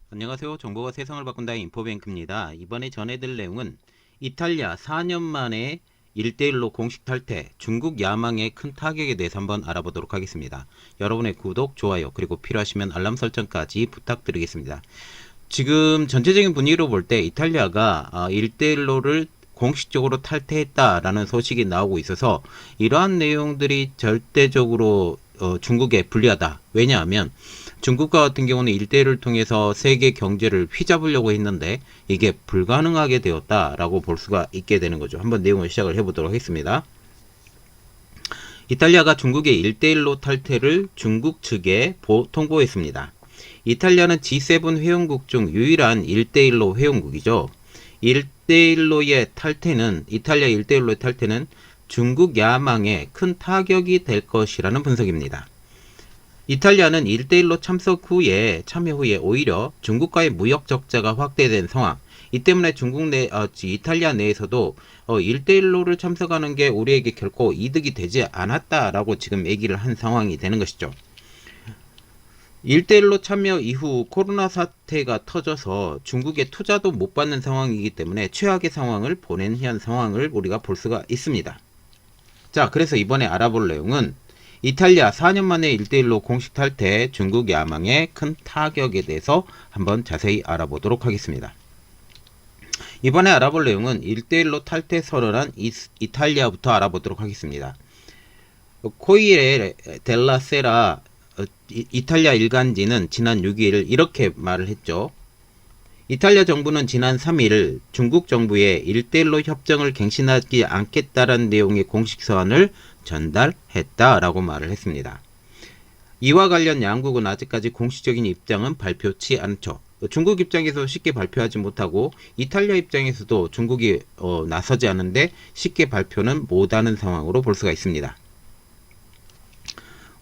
안녕하세요. 정보가 세상을 바꾼다 인포뱅크입니다. 이번에 전해드릴 내용은 이탈리아 4년 만에 1대1로 공식 탈퇴, 중국 야망의 큰 타격에 대해서 한번 알아보도록 하겠습니다. 여러분의 구독, 좋아요, 그리고 필요하시면 알람 설정까지 부탁드리겠습니다. 지금 전체적인 분위기로 볼 때 이탈리아가 1대1로를 공식적으로 탈퇴했다라는 소식이 나오고 있어서 이러한 내용들이 절대적으로 중국에 불리하다. 왜냐하면 중국과 같은 경우는 1대1을 통해서 세계 경제를 휘잡으려고 했는데 이게 불가능하게 되었다라고 볼 수가 있게 되는 거죠. 한번 내용을 시작을 해보도록 하겠습니다. 이탈리아가 중국의 1대1로 탈퇴를 중국 측에 통보했습니다. 이탈리아는 G7 회원국 중 유일한 1대1로 회원국이죠. 1대1로의 탈퇴는, 이탈리아 1대1로의 탈퇴는 중국 야망에 큰 타격이 될 것이라는 분석입니다. 이탈리아는 1대1로 참여 후에 오히려 중국과의 무역 적자가 확대된 상황, 이 때문에 이탈리아 내에서도 1대1로를 참석하는 게 우리에게 결코 이득이 되지 않았다라고 지금 얘기를 한 상황이 되는 것이죠. 1대1로 참여 이후 코로나 사태가 터져서 중국에 투자도 못 받는 상황이기 때문에 최악의 상황을 보낸 현 상황을 우리가 볼 수가 있습니다. 자, 그래서 이번에 알아볼 내용은 이탈리아 4년 만에 1대1로 공식 탈퇴, 중국 야망의 큰 타격에 대해서 한번 자세히 알아보도록 하겠습니다. 이번에 알아볼 내용은 1대1로 탈퇴 선언한 이탈리아부터 알아보도록 하겠습니다. 코이레 델라 세라 이탈리아 일간지는 지난 6일 이렇게 말을 했죠. 이탈리아 정부는 지난 3일 중국 정부에 1대1로 협정을 갱신하지 않겠다라는 내용의 공식 서한을 전달했다라고 말을 했습니다. 이와 관련 양국은 아직까지 공식적인 입장은 발표치 않죠. 중국 입장에서 쉽게 발표하지 못하고 이탈리아 입장에서도 중국이 나서지 않은데 쉽게 발표는 못하는 상황으로 볼 수가 있습니다.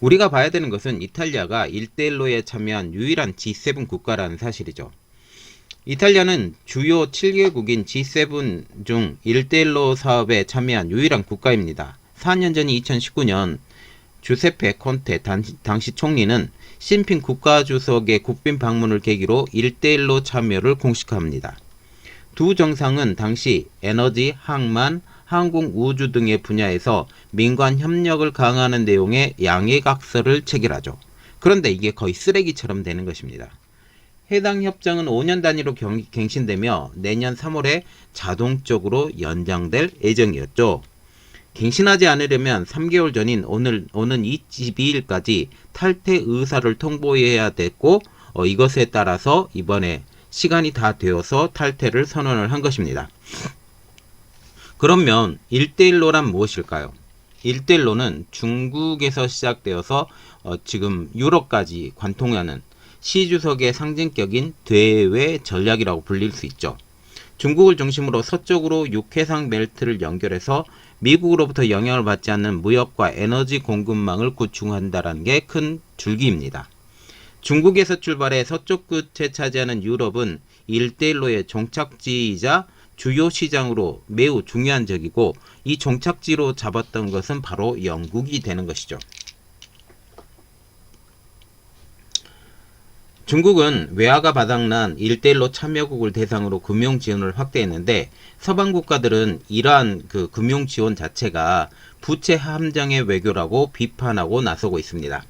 우리가 봐야 되는 것은 이탈리아가 1대1로에 참여한 유일한 G7 국가라는 사실이죠. 이탈리아는 주요 7개국인 G7 중 1대1로 사업에 참여한 유일한 국가입니다. 4년 전 2019년 주세페 콘테 당시 총리는 시진핑 국가주석의 국빈 방문을 계기로 1대1로 참여를 공식화합니다. 두 정상은 당시 에너지, 항만, 항공, 우주 등의 분야에서 민관 협력을 강화하는 내용의 양해각서를 체결하죠. 그런데 이게 거의 쓰레기처럼 되는 것입니다. 해당 협정은 5년 단위로 갱신되며 내년 3월에 자동적으로 연장될 예정이었죠. 갱신하지 않으려면 3개월 전인 오는 22일까지 탈퇴 의사를 통보해야 됐고 이것에 따라서 이번에 시간이 다 되어서 탈퇴를 선언을 한 것입니다. 그러면 1대1로란 무엇일까요? 1대1로는 중국에서 시작되어서 지금 유럽까지 관통하는 시 주석의 상징격인 대외 전략이라고 불릴 수 있죠. 중국을 중심으로 서쪽으로 육해상 벨트를 연결해서 미국으로부터 영향을 받지 않는 무역과 에너지 공급망을 구축한다는 게 큰 줄기입니다. 중국에서 출발해 서쪽 끝에 차지하는 유럽은 1대1로의 종착지이자 주요 시장으로 매우 중요한 적이고 이 종착지로 잡았던 것은 바로 영국이 되는 것이죠. 중국은 외화가 바닥난 1대1로 참여국을 대상으로 금융 지원을 확대했는데 서방 국가들은 이러한 금융 지원 자체가 부채 함정의 외교라고 비판하고 나서고 있습니다.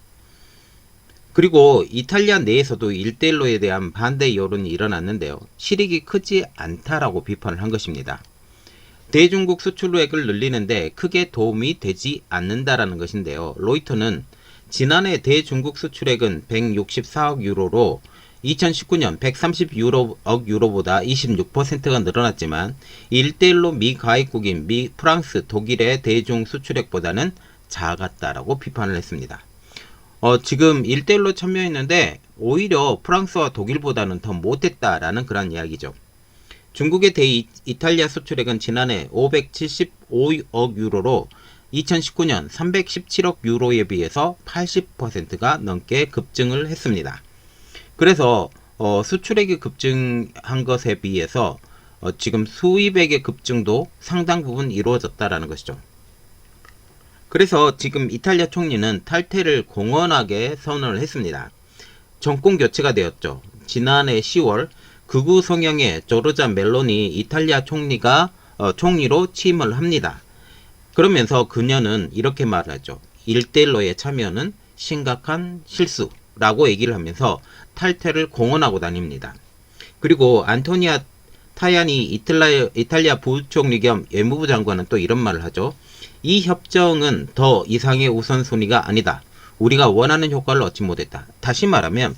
그리고 이탈리아 내에서도 1대1로에 대한 반대 여론이 일어났는데요. 실익이 크지 않다라고 비판을 한 것입니다. 대중국 수출액을 늘리는데 크게 도움이 되지 않는다라는 것인데요. 로이터는 지난해 대중국 수출액은 164억 유로로 2019년 130억 유로보다 26%가 늘어났지만 1대1로 미가입국인 프랑스, 독일의 대중 수출액보다는 작았다라고 비판을 했습니다. 지금 1대1로 참여했는데 오히려 프랑스와 독일보다는 더 못했다라는 그런 이야기죠. 중국의 이탈리아 수출액은 지난해 575억 유로로 2019년 317억 유로에 비해서 80%가 넘게 급증을 했습니다. 그래서 수출액이 급증한 것에 비해서 지금 수입액의 급증도 상당 부분 이루어졌다라는 것이죠. 그래서 지금 이탈리아 총리는 탈퇴를 공언하게 선언을 했습니다. 정권 교체가 되었죠. 지난해 10월 극우 성향의 조르자 멜로니 이탈리아 총리로 취임을 합니다. 그러면서 그녀는 이렇게 말하죠. 1대1로의 참여는 심각한 실수라고 얘기를 하면서 탈퇴를 공언하고 다닙니다. 그리고 안토니아 타야니 이탈리아 부총리 겸 외무부 장관은 또 이런 말을 하죠. 이 협정은 더 이상의 우선순위가 아니다. 우리가 원하는 효과를 얻지 못했다. 다시 말하면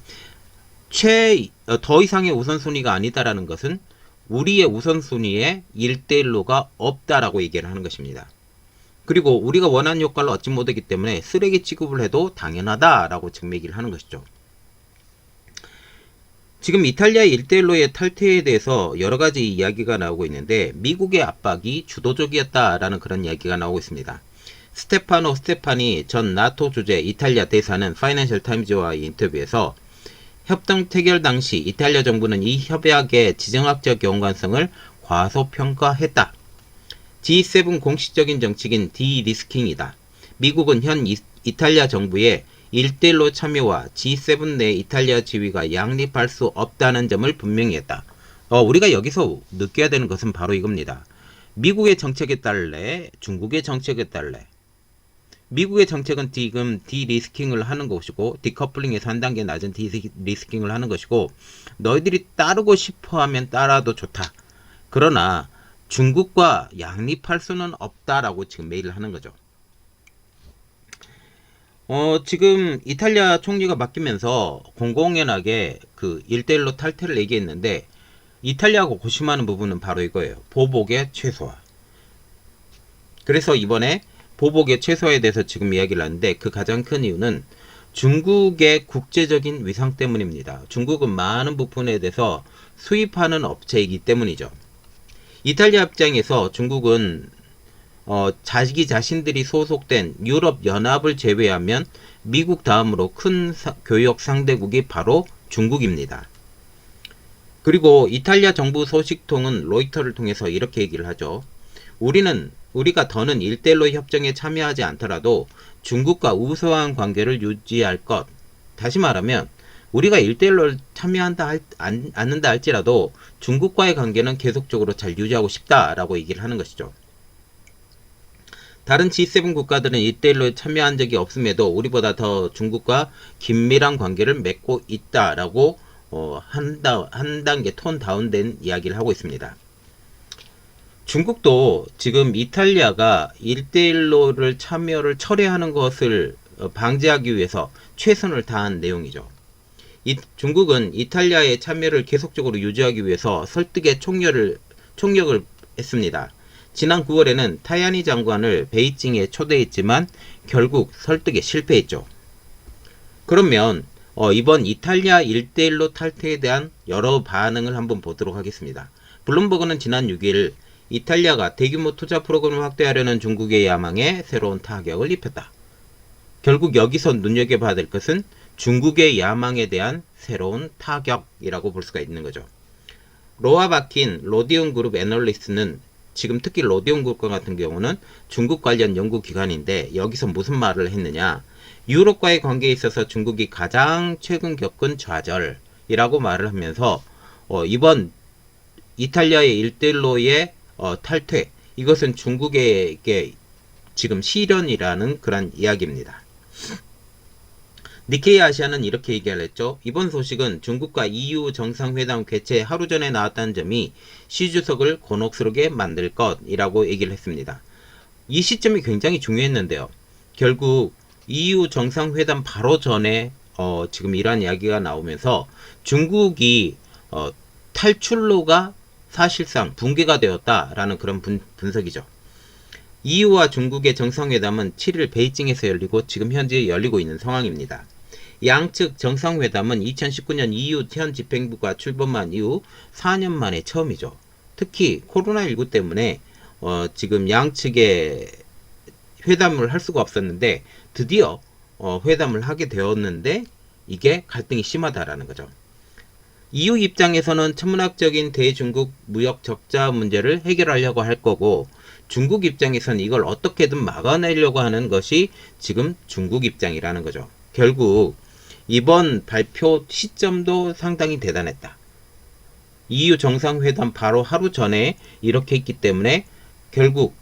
더 이상의 우선순위가 아니다라는 것은 우리의 우선순위에 1대1로가 없다라고 얘기를 하는 것입니다. 그리고 우리가 원하는 효과를 얻지 못했기 때문에 쓰레기 취급을 해도 당연하다라고 지금 얘기를 하는 것이죠. 지금 이탈리아 1대1로의 탈퇴에 대해서 여러 가지 이야기가 나오고 있는데 미국의 압박이 주도적이었다라는 그런 이야기가 나오고 있습니다. 스테파노 스테파니 전 나토 주재 이탈리아 대사는 파이낸셜 타임즈와의 인터뷰에서 협정 체결 당시 이탈리아 정부는 이 협약의 지정학적 연관성을 과소평가했다. G7 공식적인 정책인 디리스킹이다. 미국은 현 이탈리아 정부의 1대1로 참여와 G7 내 이탈리아 지위가 양립할 수 없다는 점을 분명히 했다. 우리가 여기서 느껴야 되는 것은 바로 이겁니다. 미국의 정책에 따를래 중국의 정책에 따를래. 미국의 정책은 지금 디리스킹을 하는 것이고 디커플링에서 한 단계 낮은 디리스킹을 하는 것이고 너희들이 따르고 싶어하면 따라도 좋다. 그러나 중국과 양립할 수는 없다라고 지금 메일을 하는 거죠. 지금 이탈리아 총리가 바뀌면서 공공연하게 그 1대1로 탈퇴를 얘기했는데 이탈리아가 고심하는 부분은 바로 이거예요. 보복의 최소화. 그래서 이번에 보복의 최소화에 대해서 지금 이야기를 하는데 그 가장 큰 이유는 중국의 국제적인 위상 때문입니다. 중국은 많은 부분에 대해서 수입하는 업체이기 때문이죠. 이탈리아 입장에서 중국은 자신들이 소속된 유럽 연합을 제외하면 미국 다음으로 큰 교역 상대국이 바로 중국입니다. 그리고 이탈리아 정부 소식통은 로이터를 통해서 이렇게 얘기를 하죠. 우리가 더는 1대1로 협정에 참여하지 않더라도 중국과 우수한 관계를 유지할 것. 다시 말하면 우리가 1대1로 않는다 할지라도 중국과의 관계는 계속적으로 잘 유지하고 싶다라고 얘기를 하는 것이죠. 다른 G7 국가들은 1대1로에 참여한 적이 없음에도 우리보다 더 중국과 긴밀한 관계를 맺고 있다라고 한 단계 톤 다운된 이야기를 하고 있습니다. 중국도 지금 이탈리아가 1대1로를 참여를 철회하는 것을 방지하기 위해서 최선을 다한 내용이죠. 중국은 이탈리아의 참여를 계속적으로 유지하기 위해서 설득의 총력을 했습니다. 지난 9월에는 타야니 장관을 베이징에 초대했지만 결국 설득에 실패했죠. 그러면 이번 이탈리아 1대1로 탈퇴에 대한 여러 반응을 한번 보도록 하겠습니다. 블룸버그는 지난 6일 이탈리아가 대규모 투자 프로그램을 확대하려는 중국의 야망에 새로운 타격을 입혔다. 결국 여기서 눈여겨봐야 될 것은 중국의 야망에 대한 새로운 타격이라고 볼 수가 있는 거죠. 로아 바킨 로디온 그룹 애널리스트는 지금 특히 로디온 그룹과 같은 경우는 중국 관련 연구기관인데 여기서 무슨 말을 했느냐. 유럽과의 관계에 있어서 중국이 가장 최근 겪은 좌절이라고 말을 하면서 이번 이탈리아의 1대1로의 탈퇴, 이것은 중국에게 지금 시련이라는 그런 이야기입니다. 니케이 아시아는 이렇게 얘기를 했죠. 이번 소식은 중국과 EU 정상회담 개최 하루 전에 나왔다는 점이 시 주석을 곤혹스럽게 만들 것이라고 얘기를 했습니다. 이 시점이 굉장히 중요했는데요. 결국 EU 정상회담 바로 전에 지금 이러한 이야기가 나오면서 중국이 탈출로가 사실상 붕괴가 되었다라는 그런 분석이죠. EU와 중국의 정상회담은 7일 베이징에서 열리고 지금 현재 열리고 있는 상황입니다. 양측 정상회담은 2019년 EU 현 집행부가 출범한 이후 4년 만에 처음이죠. 특히 코로나19 때문에 지금 양측의 회담을 할 수가 없었는데 드디어 회담을 하게 되었는데 이게 갈등이 심하다라는 거죠. EU 입장에서는 천문학적인 대중국 무역 적자 문제를 해결하려고 할 거고 중국 입장에서는 이걸 어떻게든 막아내려고 하는 것이 지금 중국 입장이라는 거죠. 결국 이번 발표 시점도 상당히 대단했다. EU 정상회담 바로 하루 전에 이렇게 했기 때문에 결국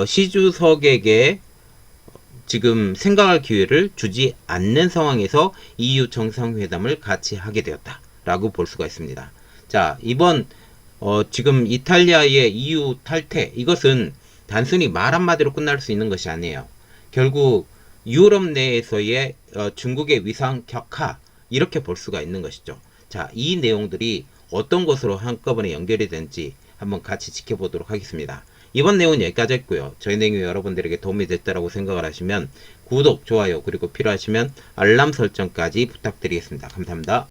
시 주석에게 지금 생각할 기회를 주지 않는 상황에서 EU 정상회담을 같이 하게 되었다라고 볼 수가 있습니다. 자, 이번 지금 이탈리아의 EU 탈퇴, 이것은 단순히 말 한마디로 끝날 수 있는 것이 아니에요. 결국 유럽 내에서의 중국의 위상 격하, 이렇게 볼 수가 있는 것이죠. 자, 이 내용들이 어떤 것으로 한꺼번에 연결이 되는지 한번 같이 지켜보도록 하겠습니다. 이번 내용은 여기까지 했고요. 저희 내용이 여러분들에게 도움이 됐다라고 생각을 하시면 구독, 좋아요, 그리고 필요하시면 알람 설정까지 부탁드리겠습니다. 감사합니다.